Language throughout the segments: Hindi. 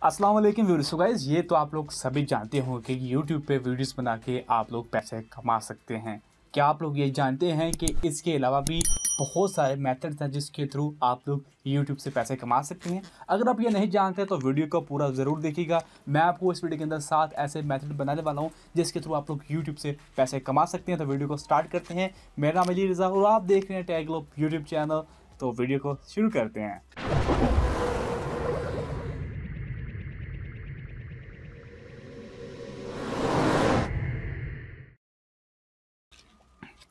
अस्सलाम वालेकुम व्यूअर्स। गाइस, ये तो आप लोग सभी जानते हो कि YouTube पे वीडियोस बना के आप लोग पैसे कमा सकते हैं। क्या आप लोग ये जानते हैं कि इसके अलावा भी बहुत सारे मेथड्स हैं जिसके थ्रू आप लोग YouTube से पैसे कमा सकते हैं। अगर आप ये नहीं जानते तो वीडियो को पूरा ज़रूर देखिएगा। मैं आपको इस वीडियो के अंदर 7 ऐसे मेथड बनाने वाला हूँ जिसके थ्रू आप लोग YouTube से पैसे कमा सकते हैं। तो वीडियो को स्टार्ट करते हैं। मेरा नाम अली रज़ा और आप देख रहे हैं टैग ग्लोब यूट्यूब चैनल। तो वीडियो को शुरू करते हैं।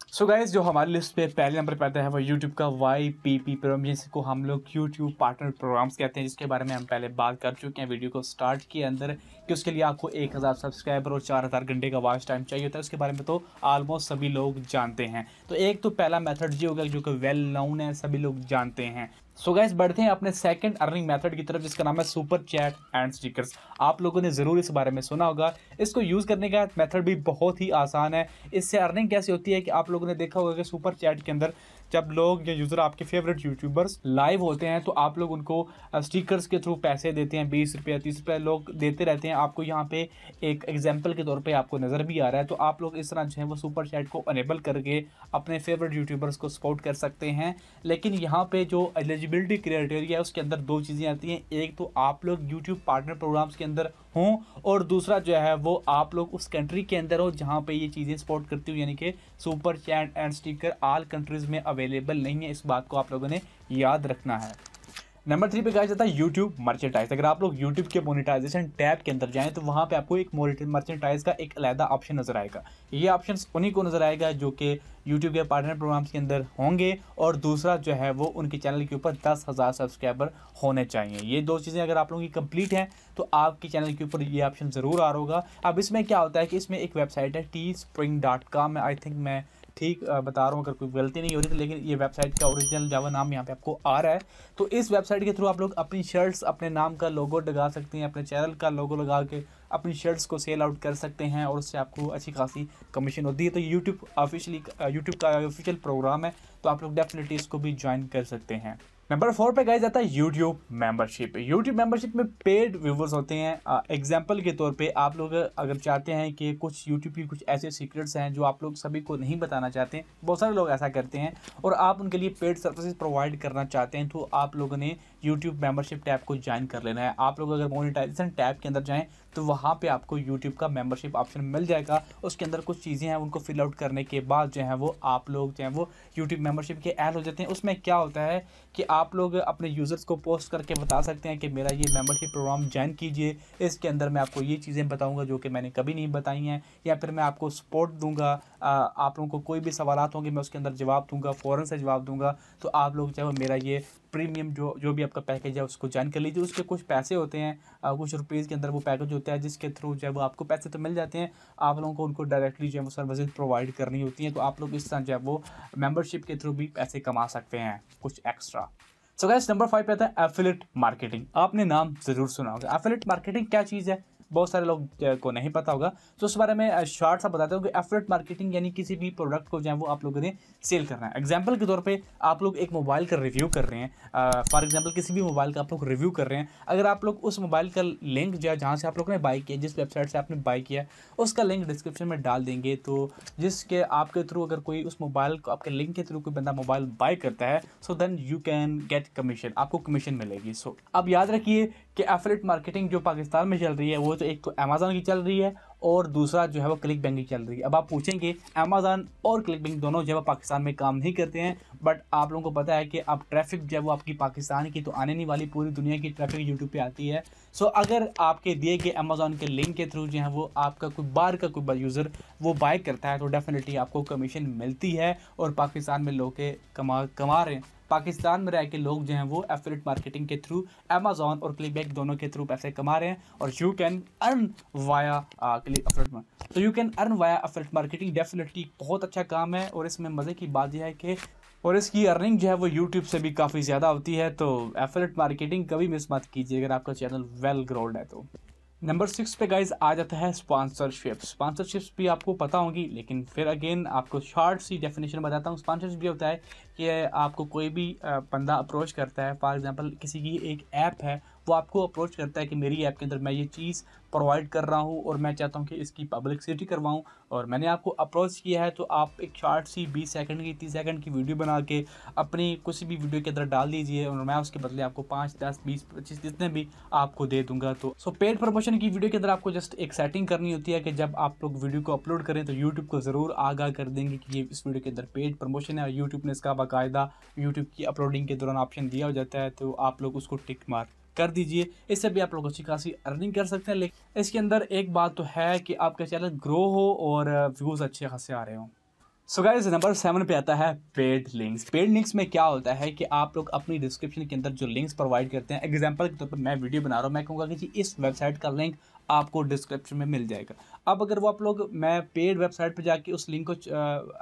सो गाइस, जो हमारी लिस्ट पे पहले नंबर पे आता है वो यूट्यूब का YPP प्रोग्राम, जिसको हम लोग यूट्यूब पार्टनर प्रोग्राम्स कहते हैं, जिसके बारे में हम पहले बात कर चुके हैं वीडियो को स्टार्ट के अंदर कि उसके लिए आपको 1000 सब्सक्राइबर और 4000 घंटे का वॉच टाइम चाहिए होता है। उसके बारे में तो ऑलमोस्ट सभी लोग जानते हैं। तो एक तो पहला मेथड जी होगा जो कि वेल नोन है, सभी लोग जानते हैं। सो गाइस, बढ़ते हैं अपने सेकंड अर्निंग मेथड की तरफ, जिसका नाम है सुपर चैट एंड स्टिकर्स। आप लोगों ने ज़रूर इस बारे में सुना होगा। इसको यूज़ करने का मेथड भी बहुत ही आसान है। इससे अर्निंग कैसे होती है कि आप लोगों ने देखा होगा कि सुपर चैट के अंदर जब लोग या यूज़र आपके फेवरेट यूट्यूबर्स लाइव होते हैं तो आप लोग उनको स्टिकर्स के थ्रू पैसे देते हैं। 20 रुपये 30 रुपये लोग देते रहते हैं। आपको यहाँ पे एक एग्जाम्पल के तौर पे आपको नज़र भी आ रहा है। तो आप लोग इस तरह जो है वो सुपर चैट को अनेबल करके अपने फेवरेट यूट्यूबर्स को सपोर्ट कर सकते हैं। लेकिन यहाँ पे जो एलिजिबिलिटी क्राइटेरिया है उसके अंदर दो चीज़ें आती हैं। एक तो आप लोग यूट्यूब पार्टनर प्रोग्राम्स के अंदर हों, और दूसरा जो है वो आप लोग उस कंट्री के अंदर हो जहाँ पे ये चीज़ें सपोर्ट करती हो, यानी कि super chat and sticker all countries में अवेलेबल नहीं है। इस बात को आप लोगों ने याद रखना है। नंबर 3 पे कहा जाता है यूट्यूब मर्चेंटाइज। अगर आप लोग यूट्यूब के मोनेटाइजेशन टैब के अंदर जाएं तो वहाँ पे आपको एक मर्चेंटाइज का एक अलग ऑप्शन नजर आएगा। ये ऑप्शन उन्हीं को नजर आएगा जो कि यूट्यूब के पार्टनर प्रोग्राम्स के अंदर होंगे, और दूसरा जो है वो उनके चैनल के ऊपर 10,000 सब्सक्राइबर होने चाहिए। ये दो चीज़ें अगर आप लोगों की कंप्लीट हैं तो आपके चैनल के ऊपर ये ऑप्शन ज़रूर आ रहा होगा। अब इसमें क्या होता है कि इसमें एक वेबसाइट है teespring.com, आई थिंक मैं ठीक बता रहा हूँ अगर कोई गलती नहीं हो रही तो, लेकिन ये वेबसाइट का ओरिजिनल जावा नाम यहाँ पे आपको आ रहा है। तो इस वेबसाइट के थ्रू आप लोग अपनी शर्ट्स अपने नाम का लोगो लगा सकते हैं, अपने चैनल का लोगो लगा के अपनी शर्ट्स को सेल आउट कर सकते हैं, और उससे आपको अच्छी खासी कमीशन होती है। तो यूट्यूब का ऑफिशियल प्रोग्राम है, तो आप लोग डेफिनेटली इसको भी ज्वाइन कर सकते हैं। नंबर 4 पे गाइस जाता है यूट्यूब मेंबरशिप। यूट्यूब मेंबरशिप में पेड व्यूवर्स होते हैं। एग्जांपल के तौर पे आप लोग अगर चाहते हैं कि कुछ यूट्यूब की कुछ ऐसे सीक्रेट्स हैं जो आप लोग सभी को नहीं बताना चाहते हैं, बहुत सारे लोग ऐसा करते हैं, और आप उनके लिए पेड सर्विसेज प्रोवाइड करना चाहते हैं, तो आप लोगों ने यूट्यूब मेंबरशिप टैब को ज्वाइन कर लेना है। आप लोग अगर मोनेटाइजेशन टैब के अंदर जाएँ तो वहाँ पे आपको यूट्यूब का मेंबरशिप ऑप्शन मिल जाएगा। उसके अंदर कुछ चीज़ें हैं, उनको फिल आउट करने के बाद जो है वो आप लोग जो है वो यूट्यूब मेंबरशिप के ऐड हो जाते हैं। उसमें क्या होता है कि आप लोग अपने यूज़र्स को पोस्ट करके बता सकते हैं कि मेरा ये मेंबरशिप प्रोग्राम ज्वाइन कीजिए। इसके अंदर मैं आपको ये चीज़ें बताऊंगा जो कि मैंने कभी नहीं बताई हैं, या फिर मैं आपको सपोर्ट दूंगा। आप लोगों को कोई भी सवालात होंगे मैं उसके अंदर जवाब दूंगा, फ़ौरन से जवाब दूंगा। तो आप लोग जो है मेरा ये प्रीमियम जो भी आपका पैकेज है उसको ज्वाइन कर लीजिए। उसके कुछ पैसे होते हैं, कुछ रुपीज़ के अंदर वो पैकेज होता है, जिसके थ्रू जो है वो आपको पैसे तो मिल जाते हैं, आप लोगों को उनको डायरेक्टली जो है वो सर्विसेज प्रोवाइड करनी होती हैं। तो आप लोग इस तरह जो है वो मेंबरशिप के थ्रू भी पैसे कमा सकते हैं कुछ एक्स्ट्रा। सो गाइस, नंबर 5 पे आता है एफिलिएट मार्केटिंग। आपने नाम ज़रूर सुना होगा। एफिलिएट मार्केटिंग क्या चीज़ है, बहुत सारे लोग को नहीं पता होगा। तो उस बारे में शॉर्ट सा बताता हूँ कि एफिलिएट मार्केटिंग यानी किसी भी प्रोडक्ट को जो है वो आप लोगों ने सेल करना है। एग्जांपल के तौर पे आप लोग एक मोबाइल का रिव्यू कर रहे हैं, फॉर एग्जांपल किसी भी मोबाइल का आप लोग रिव्यू कर रहे हैं। अगर आप लोग उस मोबाइल का लिंक जो है जहाँ से आप लोगों ने बाई किया, जिस वेबसाइट से आपने बाई किया, उसका लिंक डिस्क्रिप्शन में डाल देंगे, तो जिसके आपके थ्रू अगर कोई उस मोबाइल को आपके लिंक के थ्रू कोई बंदा मोबाइल बाई करता है, so then you can get commission, आपको कमीशन मिलेगी। सो अब याद रखिए कि एफिलिएट मार्केटिंग जो पाकिस्तान में चल रही है वो तो एक तो अमेज़न की चल रही है, और दूसरा जो है वो क्लिक बैंक की चल रही है। अब आप पूछेंगे अमेज़न और क्लिक बैंक दोनों जो है वो पाकिस्तान में काम नहीं करते हैं, बट आप लोगों को पता है कि अब ट्रैफिक जो है वो आपकी पाकिस्तान की तो आने नहीं वाली, पूरी दुनिया की ट्रैफिक यूट्यूब पे आती है। सो अगर आपके दिए गए अमेज़न के लिंक के थ्रू जो है वो आपका कोई बाहर का कोई यूज़र वो बाय करता है तो डेफिनेटली आपको कमीशन मिलती है, और पाकिस्तान में लोग कमा रहे हैं। पाकिस्तान में रह के लोग जो हैं वो एफिलिएट मार्केटिंग के थ्रू अमेज़न और क्लिकबैंक दोनों के थ्रू पैसे कमा रहे हैं, और यू कैन अर्न वाया तो you can earn via affiliate marketing. Definitely बहुत अच्छा काम है, और इसमें मज़े की बात यह है कि और इसकी अर्निंग जो है वो यूट्यूब से भी काफ़ी ज़्यादा होती है। तो एफिलिएट मार्केटिंग कभी मिस मत कीजिए अगर आपका चैनल वेल ग्रोड है तो। नंबर 6 पे गाइज आ जाता है स्पॉन्सरशिप्स भी आपको पता होंगी, लेकिन फिर अगेन आपको शॉर्ट सी डेफिनेशन बताता हूँ। स्पॉन्सरशिप भी होता है कि आपको कोई भी बंदा अप्रोच करता है, फॉर एग्जांपल किसी की एक ऐप है, वो आपको अप्रोच करता है कि मेरी ऐप के अंदर मैं ये चीज़ प्रोवाइड कर रहा हूँ और मैं चाहता हूँ कि इसकी पब्लिसिटी करवाऊँ, और मैंने आपको अप्रोच किया है, तो आप एक शॉर्ट सी 20 सेकंड की 30 सेकंड की वीडियो बना के अपनी किसी भी वीडियो के अंदर डाल दीजिए और मैं उसके बदले आपको 5, 10, 20, 25 जितने भी आपको दे दूंगा। तो पेड प्रमोशन की वीडियो के अंदर आपको जस्ट एक सेटिंग करनी होती है कि जब आप लोग वीडियो को अपलोड करें तो यूट्यूब को ज़रूर आगाह कर देंगे कि ये इस वीडियो के अंदर पेड प्रमोशन है, और यूट्यूब ने इसका बाकायदा यूट्यूब की अपलोडिंग के दौरान ऑप्शन दिया हो जाता है, तो आप लोग उसको टिक मार कर दीजिए। इससे भी आप लोग अच्छी खासी अर्निंग कर सकते हैं। लेकिन इसके अंदर एक बात तो है कि आपका चैनल ग्रो हो और व्यूज़ अच्छे खासे आ रहे हों। सो गाइस, नंबर 7 पे आता है पेड लिंक्स। पेड लिंक्स में क्या होता है कि आप लोग अपनी डिस्क्रिप्शन के अंदर जो लिंक्स प्रोवाइड करते हैं, एग्जांपल के तौर पर मैं वीडियो बना रहा हूँ, मैं कहूँगा कि जी इस वेबसाइट का लिंक आपको डिस्क्रिप्शन में मिल जाएगा। अब अगर वो आप लोग, मैं पेड वेबसाइट पे जाके उस लिंक को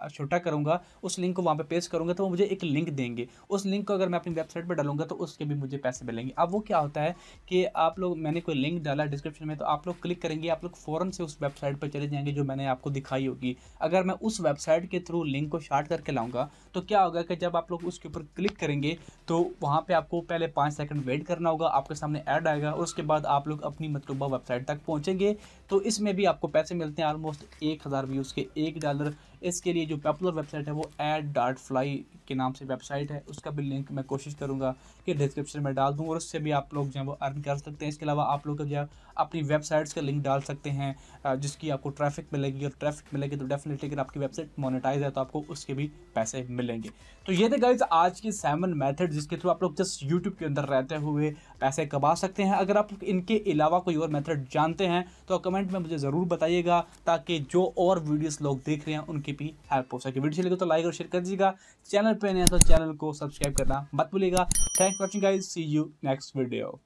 छोटा करूँगा, उस लिंक को वहाँ पे पेस्ट करूँगा, तो वो मुझे एक लिंक देंगे। उस लिंक को अगर मैं अपनी वेबसाइट पर डालूंगा तो उसके भी मुझे पैसे मिलेंगे। अब वो क्या होता है कि आप लोग, मैंने कोई लिंक डाला डिस्क्रिप्शन में, तो आप लोग क्लिक करेंगे, आप लोग फ़ौरन से उस वेबसाइट पर चले जाएंगे जो मैंने आपको दिखाई होगी। अगर मैं उस वेबसाइट के थ्रू लिंक को शार्ट करके लाऊंगा तो क्या होगा कि जब आप लोग उसके ऊपर क्लिक करेंगे तो वहाँ पे आपको पहले 5 सेकंड वेट करना होगा, आपके सामने ऐड आएगा और उसके बाद आप लोग अपनी मतलूबा वेबसाइट तक पहुँचेंगे। तो इसमें भी आपको पैसे मिलते हैं ऑलमोस्ट 1000 व्यूज़ के $1। इसके लिए जो पॉपुलर वेबसाइट है वो ad.fly के नाम से वेबसाइट है, उसका भी लिंक मैं कोशिश करूँगा कि डिस्क्रिप्शन में डाल दूँ और उससे भी आप लोग जो है वो अर्न कर सकते हैं। इसके अलावा आप लोग जो है अपनी वेबसाइट्स का लिंक डाल सकते हैं जिसकी आपको ट्रैफिक मिलेगी, और ट्रैफिक मिलेगी तो डेफिनेटली अगर आपकी वेबसाइट मोनेटाइज है तो आपको उसके भी पैसे मिलेंगे। तो ये थे गाइस आज की 7 मेथड जिसके थ्रू आप लोग जस्ट यूट्यूब के अंदर रहते हुए पैसे कमा सकते हैं। अगर आप इनके अलावा कोई और मेथड जानते हैं तो कमेंट में मुझे ज़रूर बताइएगा, ताकि जो और वीडियोस लोग देख रहे हैं उनकी भी हेल्प हो सके। वीडियो चलेगा तो लाइक और शेयर कर दीजिएगा, चैनल पे नए हैं तो चैनल को सब्सक्राइब करना मत भूलिएगा। Thanks for watching guys, see you next video.